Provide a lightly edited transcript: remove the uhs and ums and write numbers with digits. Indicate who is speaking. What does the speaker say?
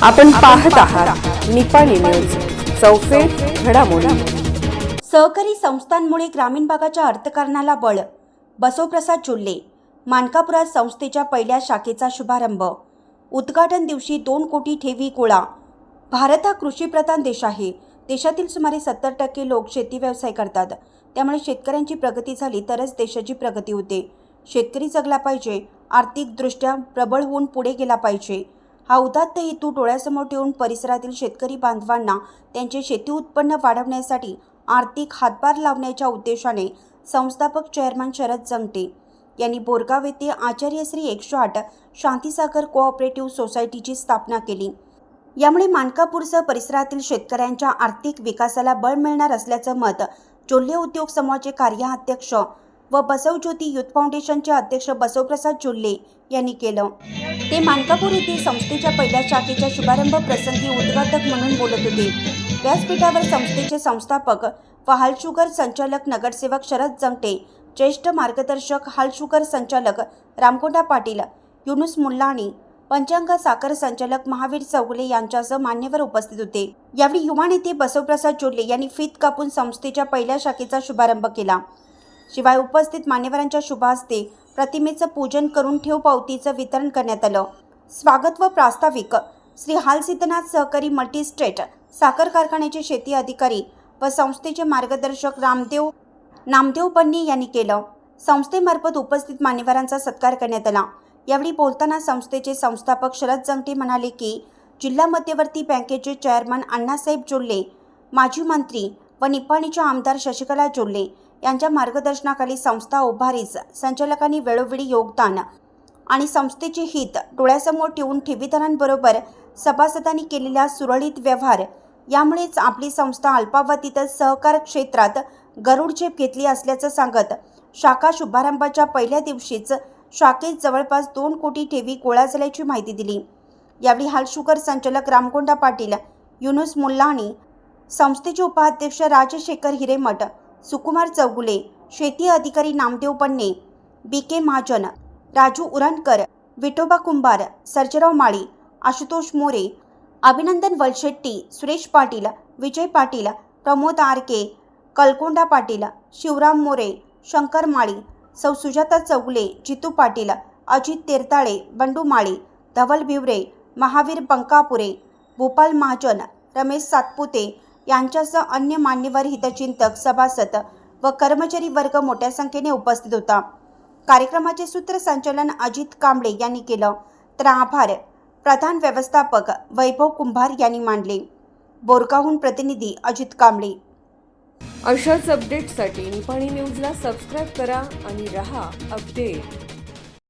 Speaker 1: आपण पाहत आहात निपाणी न्यूज, चौफेर घडामोडी।
Speaker 2: सहकारी संस्थांमुळे ग्रामीण भागाच्या अर्थकारणाला बळ, बसवप्रसाद चोल्ले। मानकापुरात संस्थेच्या पहिल्या शाखेचा शुभारंभ। उद्घाटन दिवशी 2 कोटी ठेवी गोळा। भारत हा कृषीप्रधान देश आहे। देशातील सुमारे 70% लोक शेती व्यवसाय करतात। त्यामुळे शेतकऱ्यांची प्रगती झाली तरच देशाची प्रगती होते। शेतकरी जगला पाहिजे, आर्थिकदृष्ट्या प्रबळ होऊन पुढे गेला पाहिजे। हा उदात्त हेतू डोळ्यासमोर ठेवून परिसरातील शेतकरी बांधवांना त्यांचे शेती उत्पन्न वाढवण्यासाठी आर्थिक हातभार लावण्याच्या उद्देशाने संस्थापक चेअरमन शरद जंगटे यांनी बोरगाव येथे आचार्य श्री 108 शांतीसागर कोऑपरेटिव्ह सोसायटीची स्थापना केली। यामुळे मानकापूरसह परिसरातील शेतकऱ्यांच्या आर्थिक विकासाला बळ मिळणार असल्याचं मत चोल्ले उद्योग समूहाचे कार्याध्यक्ष व बसव ज्योती युथ फाउंडेशनचे अध्यक्ष बसवप्रसाद चोल्ले यांनी केलं। ते मानकापूर येथे संस्थेच्या पहिल्या शाखेच्या शुभारंभ प्रसंगी उद्घाटक म्हणून बोलत होते। व्यासपीठावर संस्थेचे संस्थापक व हाल शुगर संचालक नगरसेवक शरद जंगटे, ज्येष्ठ मार्गदर्शक हाल शुगर संचालक रामकोंडा पाटील, युनुस मुल्लानी, पंचांगा साखर संचालक महावीर चौगुले यांच्यासह मान्यवर उपस्थित होते। यावेळी युवा नेते बसवप्रसाद चोल्ले यांनी फीत कापून संस्थेच्या पहिल्या शाखेचा शुभारंभ केला। शिवाय उपस्थित मान्यवरांच्या शुभ हस्ते प्रतिमेचं पूजन करून ठेव पावतीचं वितरण करण्यात आलं। स्वागत व प्रास्ताविक श्री हाल सिद्धनाथ सहकारी मल्टीस्टेट साखर कारखान्याचे शेती अधिकारी व संस्थेचे मार्गदर्शक नामदेव बन्नी यांनी केलं। संस्थेमार्फत उपस्थित मान्यवरांचा सत्कार करण्यात आला। यावेळी बोलताना संस्थेचे संस्थापक शरद जंगटे म्हणाले की जिल्हा मध्यवर्ती बँकेचे चेअरमन अण्णासाहेब चोल्ले, माजी मंत्री व निपाणीच्या आमदार शशिकला चोल्ले यांच्या मार्गदर्शनाखाली संस्था उभारीस संचालकांनी वेळोवेळी योगदान आणि संस्थेचे हित डोळ्यासमोर ठेवून ठेवीदारांबरोबर सभासदांनी केलेला सुरळीत व्यवहार यामुळेच आपली संस्था अल्पावधीतच सहकार क्षेत्रात गरुडझेप घेतली असल्याचं सांगत शाखा शुभारंभाच्या पहिल्या दिवशीच शाखेत जवळपास 2 कोटी ठेवी गोळा झाल्याची माहिती दिली। यावेळी हाल शुगर संचालक रामकोंडा पाटील, युनुस मुल्लानी, संस्थेचे उपाध्यक्ष राजशेखर हिरेमठ, सुकुमार चौगुले, शेती अधिकारी नामदेव बन्ने, BK महाजन, राजू उरणकर, विठोबा कुंभार, सर्जेराव माळी, आशुतोष मोरे, अभिनंदन वलशेट्टी, सुरेश पाटील, विजय पाटील, प्रमोद आरके, कलकोंडा पाटील, शिवराम मोरे, शंकर माळी, सौ सुजाता चौगुले, जितू पाटील, अजित तेरताळे, बंडू माळी, धवल भिवरे, महावीर बंकापुरे, भूपाल महाजन, रमेश सातपुते यांच्यासह अन्य मान्यवर हितचिंतक, सभासद व कर्मचारी वर्ग मोठ्या संख्येने उपस्थित होता। कार्यक्रमाचे सूत्रसंचालन अजित कांबळे यांनी केलं तर आभार प्रधान व्यवस्थापक वैभव कुंभार यांनी मानले। बोरगावहून प्रतिनिधी अजित कांबळे।
Speaker 1: अशाच अपडेट्ससाठी निपाणी न्यूजला सबस्क्राईब करा आणि रहा अपडेट।